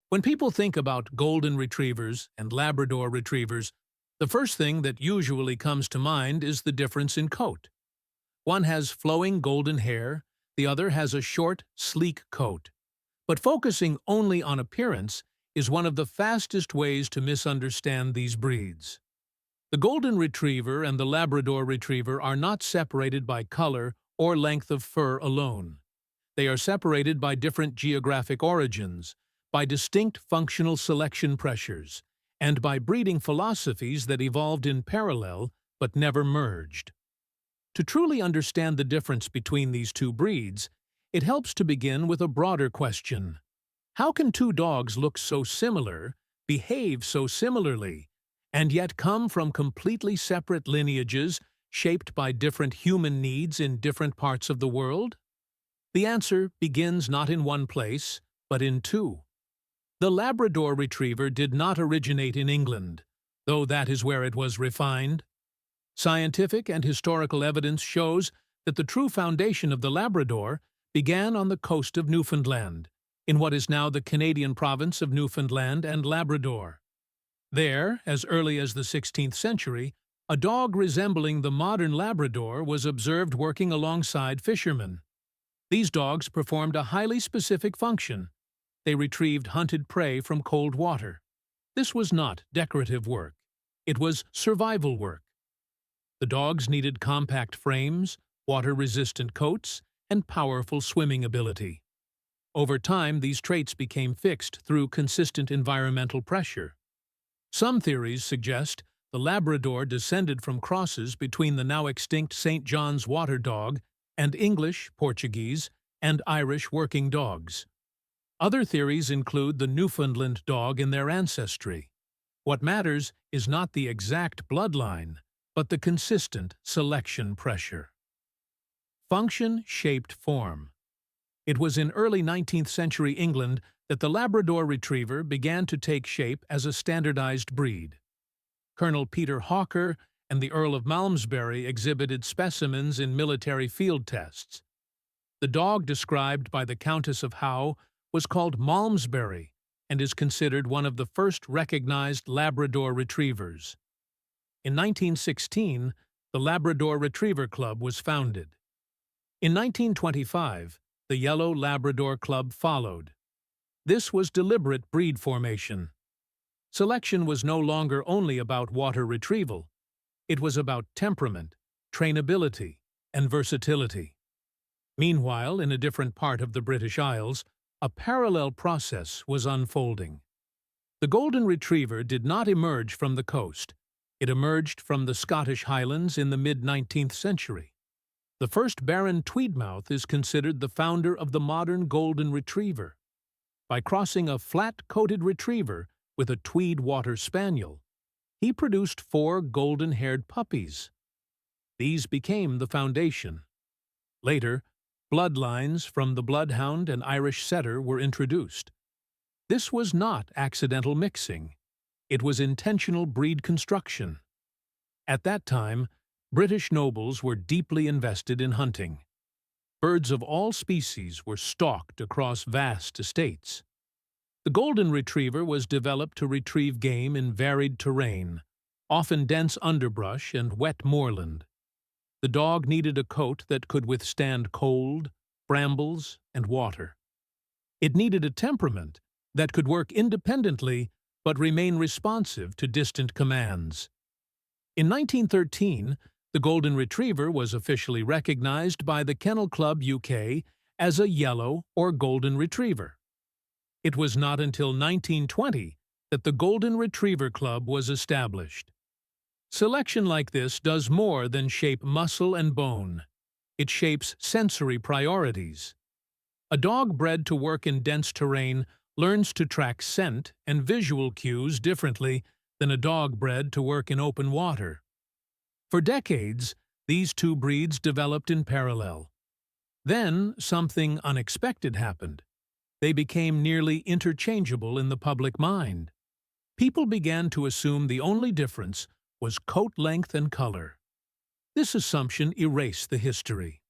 When people think about golden retrievers and Labrador retrievers, the first thing that usually comes to mind is the difference in coat. One has flowing golden hair, the other has a short, sleek coat. But focusing only on appearance is one of the fastest ways to misunderstand these breeds. The golden retriever and the Labrador retriever are not separated by color or length of fur alone. They are separated by different geographic origins, by distinct functional selection pressures, and by breeding philosophies that evolved in parallel but never merged. To truly understand the difference between these two breeds, it helps to begin with a broader question. How can two dogs look so similar, behave so similarly, and yet come from completely separate lineages shaped by different human needs in different parts of the world? The answer begins not in one place, but in two. The Labrador Retriever did not originate in England, though that is where it was refined. Scientific and historical evidence shows that the true foundation of the Labrador began on the coast of Newfoundland, in what is now the Canadian province of Newfoundland and Labrador. There, as early as the 16th century, a dog resembling the modern Labrador was observed working alongside fishermen. These dogs performed a highly specific function. They retrieved hunted prey from cold water. This was not decorative work. It was survival work. The dogs needed compact frames, water-resistant coats, and powerful swimming ability. Over time, these traits became fixed through consistent environmental pressure. Some theories suggest the Labrador descended from crosses between the now extinct St. John's water dog and English, Portuguese, and Irish working dogs. Other theories include the Newfoundland dog in their ancestry. What matters is not the exact bloodline, but the consistent selection pressure. Function shaped form. It was in early 19th century England that the Labrador Retriever began to take shape as a standardized breed. Colonel Peter Hawker and the Earl of Malmesbury exhibited specimens in military field tests. The dog described by the Countess of Howe was called Malmesbury and is considered one of the first recognized Labrador Retrievers. In 1916, the Labrador Retriever Club was founded. In 1925, the Yellow Labrador Club followed. This was deliberate breed formation. Selection was no longer only about water retrieval. It was about temperament, trainability, and versatility. Meanwhile, in a different part of the British Isles, a parallel process was unfolding. The Golden Retriever did not emerge from the coast. It emerged from the Scottish Highlands in the mid-19th century. The first Baron Tweedmouth is considered the founder of the modern Golden Retriever. By crossing a flat-coated retriever with a Tweed Water Spaniel, he produced 4 golden-haired puppies. These became the foundation. Later, bloodlines from the Bloodhound and Irish Setter were introduced. This was not accidental mixing. It was intentional breed construction. At that time, British nobles were deeply invested in hunting. Birds of all species were stalked across vast estates. The Golden Retriever was developed to retrieve game in varied terrain, often dense underbrush and wet moorland. The dog needed a coat that could withstand cold, brambles, and water. It needed a temperament that could work independently but remain responsive to distant commands. In 1913, the Golden Retriever was officially recognized by the Kennel Club UK as a yellow or golden retriever. It was not until 1920 that the Golden Retriever Club was established. Selection like this does more than shape muscle and bone. It shapes sensory priorities. A dog bred to work in dense terrain learns to track scent and visual cues differently than a dog bred to work in open water. For decades, these two breeds developed in parallel. Then, something unexpected happened. They became nearly interchangeable in the public mind. People began to assume the only difference was coat length and color. This assumption erased the history.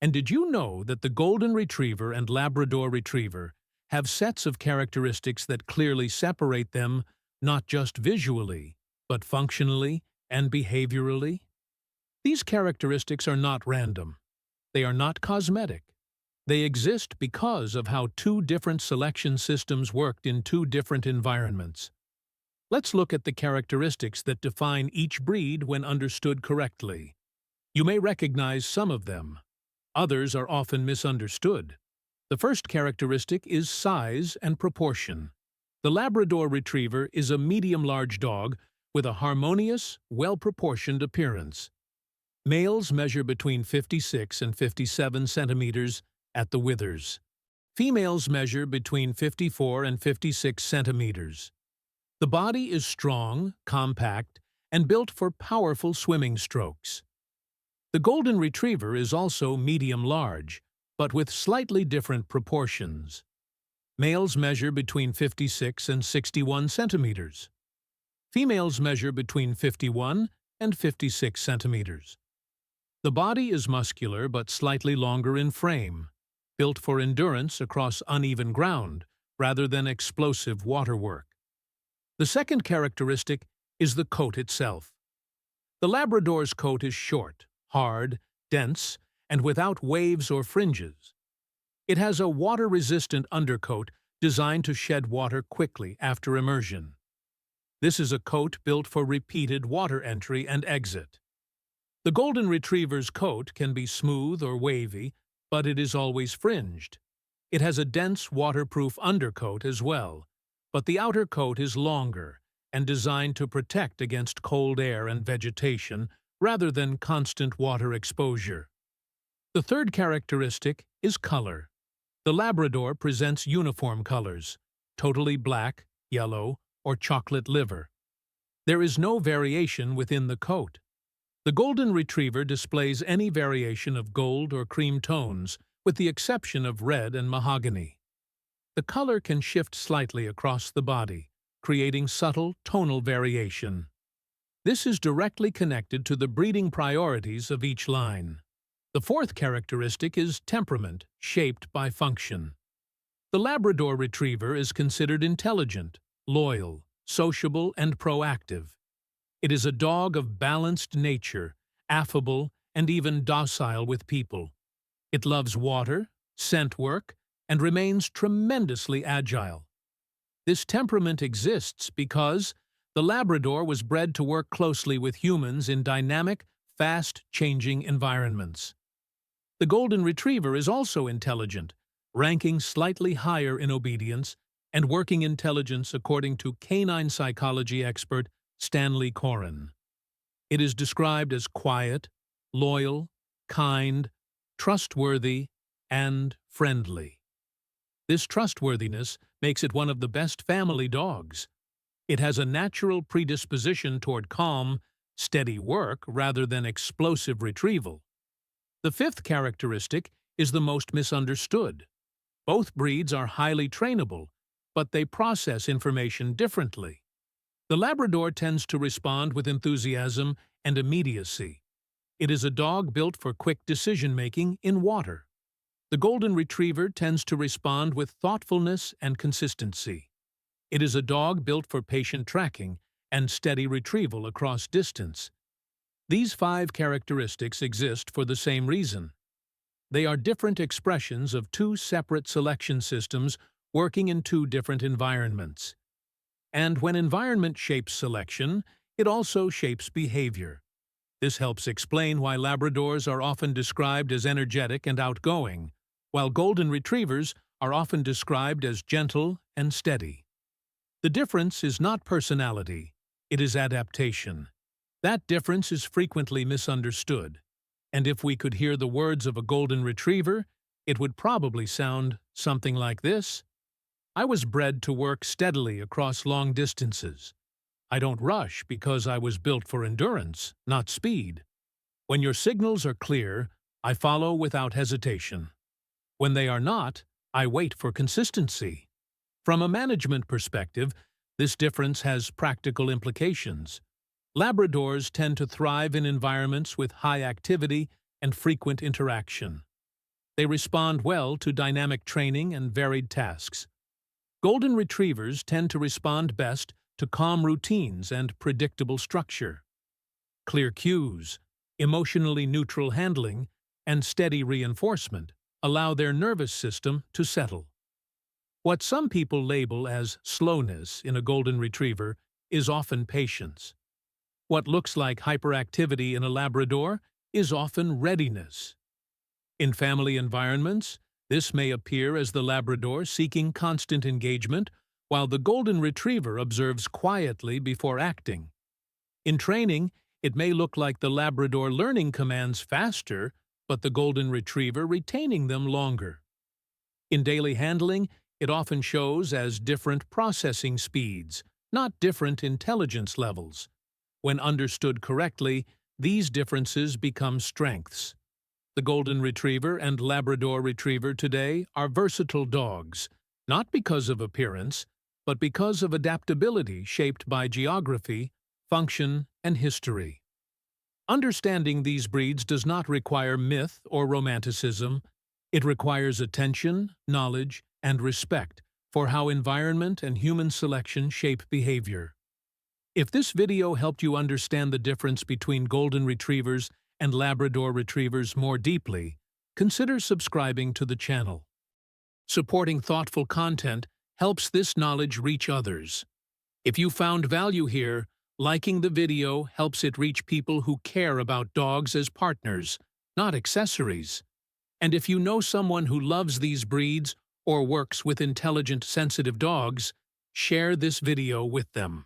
And did you know that the Golden Retriever and Labrador Retriever have sets of characteristics that clearly separate them, not just visually, but functionally and behaviorally. These characteristics are not random. They are not cosmetic. They exist because of how two different selection systems worked in two different environments. Let's look at the characteristics that define each breed when understood correctly. You may recognize some of them. Others are often misunderstood. The first characteristic is size and proportion. The Labrador Retriever is a medium-large dog with a harmonious, well-proportioned appearance. Males measure between 56 and 57 centimeters at the withers. Females measure between 54 and 56 centimeters. The body is strong, compact, and built for powerful swimming strokes. The Golden Retriever is also medium-large, but with slightly different proportions. Males measure between 56 and 61 centimeters. Females measure between 51 and 56 centimeters. The body is muscular but slightly longer in frame, built for endurance across uneven ground rather than explosive water work. The second characteristic is the coat itself. The Labrador's coat is short, hard, dense, and without waves or fringes. It has a water-resistant undercoat designed to shed water quickly after immersion. This is a coat built for repeated water entry and exit. The Golden Retriever's coat can be smooth or wavy, but it is always fringed. It has a dense, waterproof undercoat as well, but the outer coat is longer and designed to protect against cold air and vegetation rather than constant water exposure. The third characteristic is color. The Labrador presents uniform colors, totally black, yellow, or chocolate liver. There is no variation within the coat. The Golden Retriever displays any variation of gold or cream tones, with the exception of red and mahogany. The color can shift slightly across the body, creating subtle tonal variation. This is directly connected to the breeding priorities of each line. The fourth characteristic is temperament, shaped by function. The Labrador Retriever is considered intelligent, loyal, sociable, and proactive. It is a dog of balanced nature, affable, and even docile with people. It loves water, scent work, and remains tremendously agile. This temperament exists because the Labrador was bred to work closely with humans in dynamic, fast-changing environments. The Golden Retriever is also intelligent, ranking slightly higher in obedience and working intelligence according to canine psychology expert Stanley Coren. It is described as quiet, loyal, kind, trustworthy, and friendly. This trustworthiness makes it one of the best family dogs. It has a natural predisposition toward calm, steady work rather than explosive retrieval. The fifth characteristic is the most misunderstood. Both breeds are highly trainable, but they process information differently. The Labrador tends to respond with enthusiasm and immediacy. It is a dog built for quick decision-making in water. The Golden Retriever tends to respond with thoughtfulness and consistency. It is a dog built for patient tracking and steady retrieval across distance. These 5 characteristics exist for the same reason. They are different expressions of 2 separate selection systems working in 2 different environments. And when environment shapes selection, it also shapes behavior. This helps explain why Labradors are often described as energetic and outgoing, while Golden Retrievers are often described as gentle and steady. The difference is not personality, it is adaptation. That difference is frequently misunderstood, and if we could hear the words of a Golden Retriever, it would probably sound something like this. I was bred to work steadily across long distances. I don't rush because I was built for endurance, not speed. When your signals are clear, I follow without hesitation. When they are not, I wait for consistency. From a management perspective, this difference has practical implications. Labradors tend to thrive in environments with high activity and frequent interaction. They respond well to dynamic training and varied tasks, Golden Retrievers tend to respond best to calm routines and predictable structure. Clear cues, emotionally neutral handling, and steady reinforcement allow their nervous system to settle. What some people label as slowness in a Golden Retriever is often patience. What looks like hyperactivity in a Labrador is often readiness. In family environments, this may appear as the Labrador seeking constant engagement, while the Golden Retriever observes quietly before acting. In training, it may look like the Labrador learning commands faster, but the Golden Retriever retaining them longer. In daily handling, it often shows as different processing speeds, not different intelligence levels. When understood correctly, these differences become strengths. The Golden Retriever and Labrador Retriever today are versatile dogs, not because of appearance, but because of adaptability shaped by geography, function, and history. Understanding these breeds does not require myth or romanticism. It requires attention, knowledge, and respect for how environment and human selection shape behavior. If this video helped you understand the difference between Golden Retrievers and Labrador Retrievers more deeply, consider subscribing to the channel. Supporting thoughtful content helps this knowledge reach others. If you found value here, liking the video helps it reach people who care about dogs as partners, not accessories. And if you know someone who loves these breeds or works with intelligent, sensitive dogs, share this video with them.